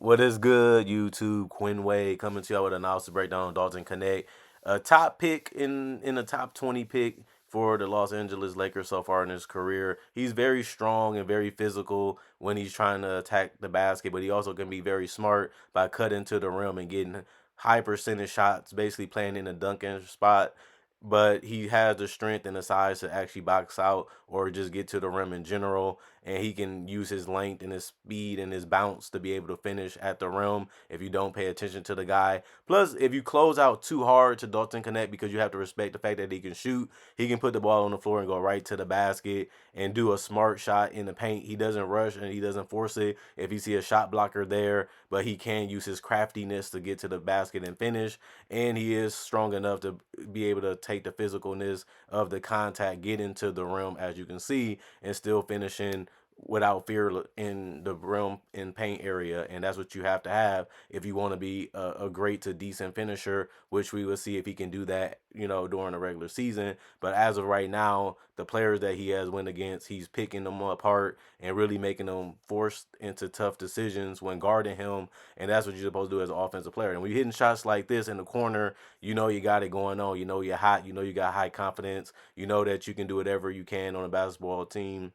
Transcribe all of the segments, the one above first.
What is good, YouTube? Quinn Wade coming to y'all with an analysis breakdown on Dalton Knecht. A top pick in the top 20 pick for the Los Angeles Lakers so far in his career. He's very strong and very physical when he's trying to attack the basket, but he also can be very smart by cutting to the rim and getting high percentage shots, basically playing in the dunking spot. But he has the strength and the size to actually box out or just get to the rim in general, and he can use his length and his speed and his bounce to be able to finish at the rim if you don't pay attention to the guy. Plus, if you close out too hard to Dalton Knecht, because you have to respect the fact that he can shoot, he can put the ball on the floor and go right to the basket and do a smart shot in the paint. He doesn't rush and he doesn't force it if you see a shot blocker there, but he can use his craftiness to get to the basket and finish. And he is strong enough to be able to take the physicalness of the contact, get into the rim, as you can see, and still finishing without fear in the rim and paint area. And that's what you have to have if you want to be a great to decent finisher, which we will see if he can do that, during the regular season. But as of right now, the players that he has went against, he's picking them apart and really making them forced into tough decisions when guarding him. And that's what you're supposed to do as an offensive player. And when you're hitting shots like this in the corner, you know you got it going on. You know you're hot. You know you got high confidence. You know that you can do whatever you can on a basketball team,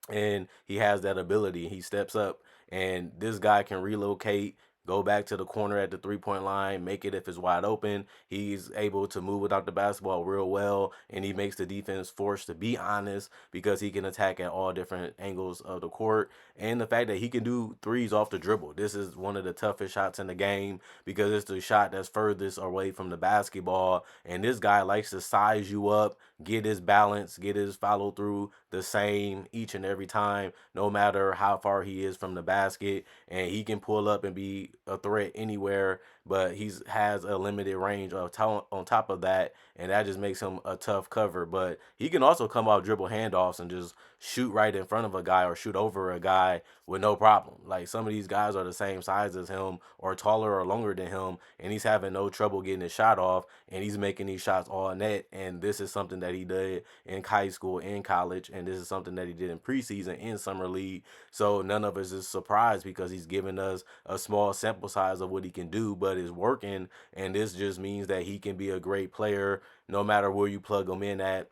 and he has that ability. He steps up, and this guy can relocate, go back to the corner at the 3 point line, make it if it's wide open. He's able to move without the basketball real well, and he makes the defense forced to be honest because he can attack at all different angles of the court. And the fact that he can do threes off the dribble. This is one of the toughest shots in the game because it's the shot that's furthest away from the basketball. And this guy likes to size you up, get his balance, get his follow through the same each and every time, no matter how far he is from the basket. And he can pull up and be a threat anywhere, but he's has a limited range of talent on top of that, and that just makes him a tough cover. But he can also come out dribble handoffs and just shoot right in front of a guy or shoot over a guy with no problem. Like some of these guys are the same size as him or taller or longer than him, and he's having no trouble getting his shot off, and he's making these shots all net. And this is something that he did in high school and college, and this is something that he did in preseason in summer league. So none of us is surprised because he's giving us a small sample size of what he can do, but it's working. And this just means that he can be a great player no matter where you plug him in at,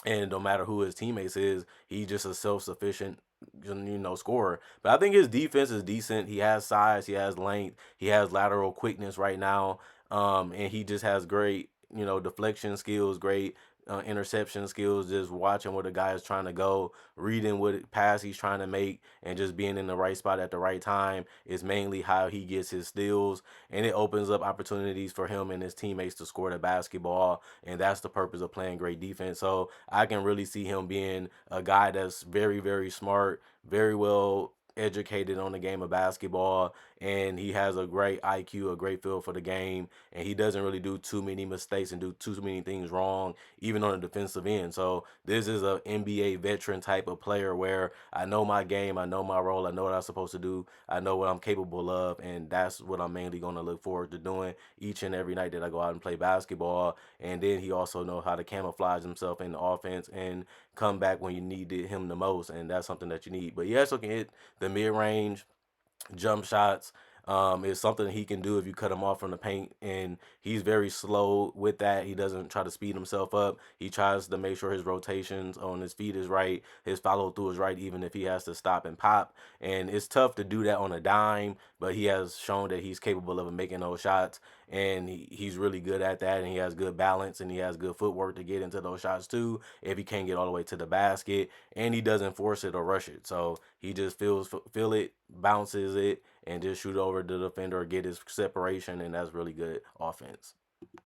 and no matter who his teammates is. He's just a self-sufficient scorer. But I think his defense is decent. He has size, he has length, he has lateral quickness right now. And he just has great, deflection skills, great interception skills, just watching where the guy is trying to go, reading what pass he's trying to make, and just being in the right spot at the right time is mainly how he gets his steals. And it opens up opportunities for him and his teammates to score the basketball. And that's the purpose of playing great defense. So I can really see him being a guy that's very, very smart, very well educated on the game of basketball, and he has a great IQ, a great feel for the game, and he doesn't really do too many mistakes and do too many things wrong, even on the defensive end. So this is a NBA veteran type of player where I know my game, I know my role, I know what I'm supposed to do, I know what I'm capable of, and that's what I'm mainly going to look forward to doing each and every night that I go out and play basketball. And then he also knows how to camouflage himself in the offense and come back when you needed him the most, and that's something that you need. But he also can hit the mid range jump shots. Is something he can do if you cut him off from the paint, and he's very slow with that. He doesn't try to speed himself up. He tries to make sure his rotations on his feet is right, his follow through is right, even if he has to stop and pop. And it's tough to do that on a dime, but he has shown that he's capable of making those shots, and he's really good at that. And he has good balance, and he has good footwork to get into those shots too. If he can't get all the way to the basket, and he doesn't force it or rush it, so he just feel it, bounces it, and just shoot over the defender or get his separation, and that's really good offense.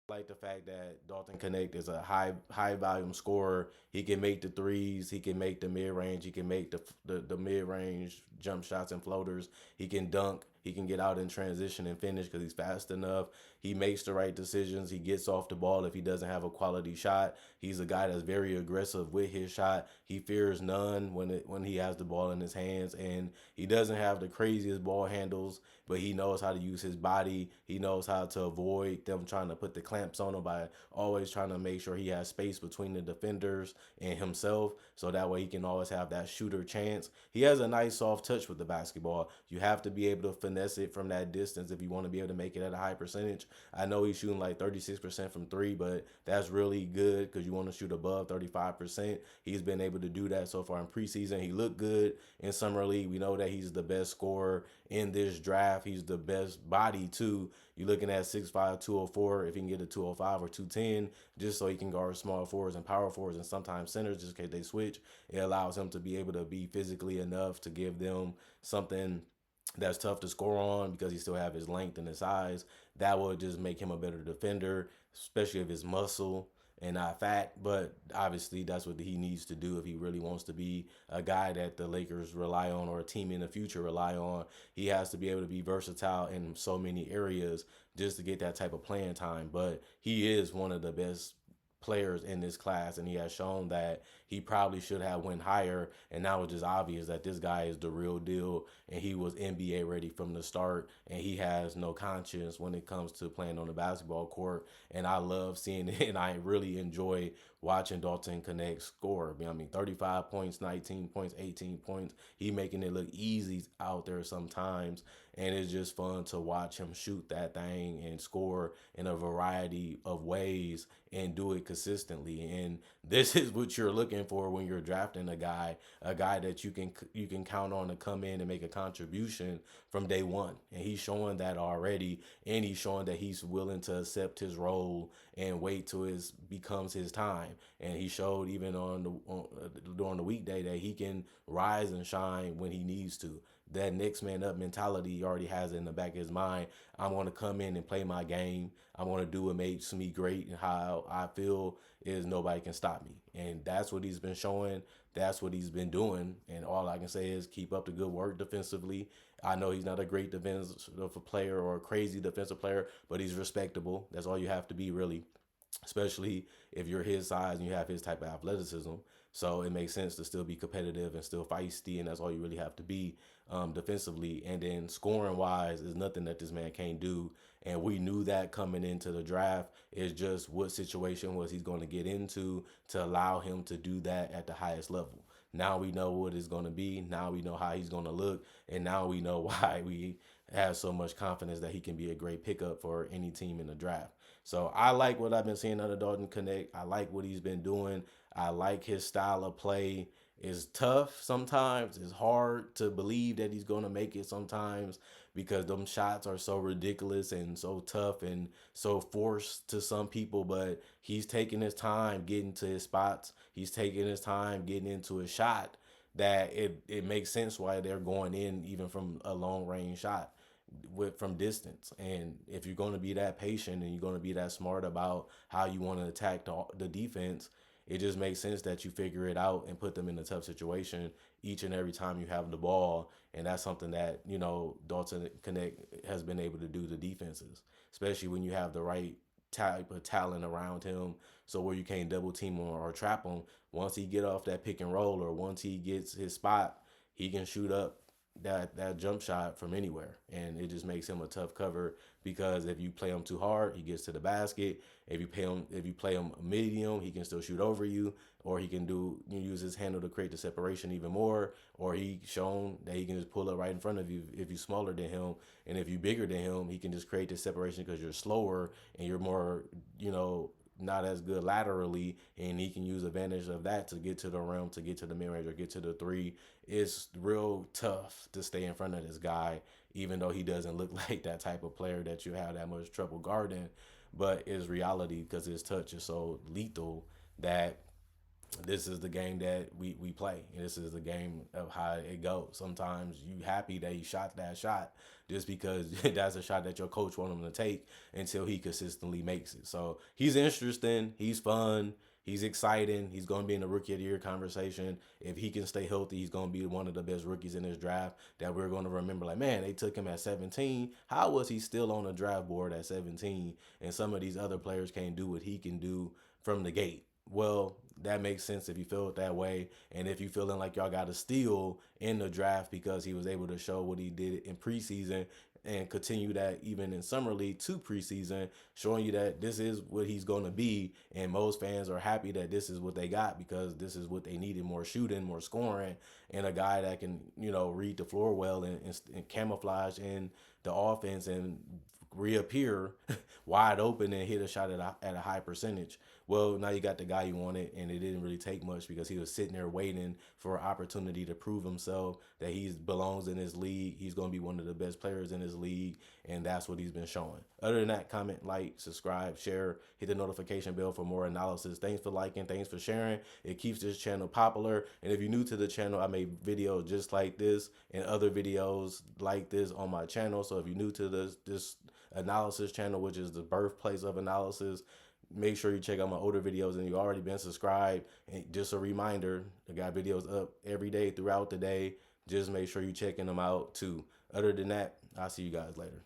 Like the fact that Dalton Knecht is a high volume scorer. He can make the threes, he can make the mid range, he can make the mid range jump shots and floaters. He can dunk. He can get out in transition and finish because he's fast enough. He makes the right decisions. He gets off the ball if he doesn't have a quality shot. He's a guy that's very aggressive with his shot. He fears none when he has the ball in his hands, and he doesn't have the craziest ball handles, but he knows how to use his body. He knows how to avoid them trying to put the clamps on him by always trying to make sure he has space between the defenders and himself, so that way he can always have that shooter chance. He has a nice soft touch with the basketball. You have to be able to finesse it from that distance if you want to be able to make it at a high percentage. I know he's shooting like 36% from three, but that's really good because you want to shoot above 35%. He's been able to do that so far in preseason. He looked good in summer league. We know that he's the best scorer in this draft. He's the best body too. You're looking at 6'5", 204. If he can get a 205 or 210, just so he can guard small forwards and power forwards and sometimes centers, just in case they switch, it allows him to be able to be physically enough to give them something that's tough to score on because he still have his length and his size. That would just make him a better defender, especially if his muscle and not fat. But obviously, that's what he needs to do if he really wants to be a guy that the Lakers rely on or a team in the future rely on. He has to be able to be versatile in so many areas just to get that type of playing time. But he is one of the best players in this class, and he has shown that he probably should have went higher. And now it's just obvious that this guy is the real deal, and he was NBA ready from the start, and he has no conscience when it comes to playing on the basketball court. And I love seeing it, and I really enjoy watching Dalton Knecht score. I mean, 35 points, 19 points, 18 points. He making it look easy out there sometimes, and it's just fun to watch him shoot that thing and score in a variety of ways and do it consistently. And this is what you're looking for when you're drafting a guy that you can count on to come in and make a contribution from day one. And he's showing that already, and he's showing that he's willing to accept his role and wait till it becomes his time. And he showed even during the weekday that he can rise and shine when he needs to. That next man up mentality, he already has it in the back of his mind. I'm going to come in and play my game. I'm going to do what makes me great, and how I feel is nobody can stop me. And that's what he's been showing. That's what he's been doing. And all I can say is keep up the good work defensively. I know he's not a great defensive player or a crazy defensive player, but he's respectable. That's all you have to be, really, especially if you're his size and you have his type of athleticism. So it makes sense to still be competitive and still feisty, and that's all you really have to be defensively. And then scoring wise, is nothing that this man can't do. And we knew that coming into the draft. Is just what situation was he's going to get into to allow him to do that at the highest level. Now we know what it's going to be. Now we know how he's going to look. And now we know why we have so much confidence that he can be a great pickup for any team in the draft. So I like what I've been seeing out of Dalton Knecht. I like what he's been doing. I like his style of play. It's tough sometimes. It's hard to believe that he's going to make it sometimes because them shots are so ridiculous and so tough and so forced to some people. But he's taking his time getting to his spots. He's taking his time getting into his shot, that it makes sense why they're going in even from a long range shot from distance. And if you're going to be that patient and you're going to be that smart about how you want to attack the defense, it just makes sense that you figure it out and put them in a tough situation each and every time you have the ball. And that's something that, Dalton Knecht has been able to do to defenses, especially when you have the right type of talent around him. So where you can't double team him or trap him, once he get off that pick and roll or once he gets his spot, he can shoot up that jump shot from anywhere. And it just makes him a tough cover because if you play him too hard, he gets to the basket. If you play him medium, he can still shoot over you, or he can use his handle to create the separation even more, or he shown that he can just pull up right in front of you if you're smaller than him. And if you're bigger than him, he can just create the separation because you're slower and you're more, not as good laterally, and he can use advantage of that to get to the rim, to get to the mid-range, or get to the three. It's real tough to stay in front of this guy, even though he doesn't look like that type of player that you have that much trouble guarding. But it's reality because his touch is so lethal that this is the game that we play. And this is the game of how it goes. Sometimes you happy that he shot that shot just because that's a shot that your coach want him to take until he consistently makes it. So he's interesting. He's fun. He's exciting. He's going to be in the Rookie of the Year conversation. If he can stay healthy, he's going to be one of the best rookies in this draft that we're going to remember. Like, man, they took him at 17. How was he still on the draft board at 17? And some of these other players can't do what he can do from the gate. Well, that makes sense if you feel it that way. And if you feeling like y'all got a steal in the draft because he was able to show what he did in preseason, and continue that even in summer league to preseason, showing you that this is what he's going to be. And most fans are happy that this is what they got because this is what they needed: more shooting, more scoring, and a guy that can read the floor well and camouflage in the offense and reappear wide open and hit a shot at a high percentage. Well, now you got the guy you wanted, and it didn't really take much because he was sitting there waiting for an opportunity to prove himself that he belongs in his league. He's going to be one of the best players in his league, and that's what he's been showing. Other than that, comment, like, subscribe, share, hit the notification bell for more analysis. Thanks for liking, thanks for sharing. It keeps this channel popular. And if you're new to the channel, I make videos just like this and other videos like this on my channel. So if you're new to this analysis channel, which is the birthplace of analysis, make sure you check out my older videos and you've already been subscribed. And just a reminder, I got videos up every day throughout the day. Just make sure you're checking them out too. Other than that, I'll see you guys later.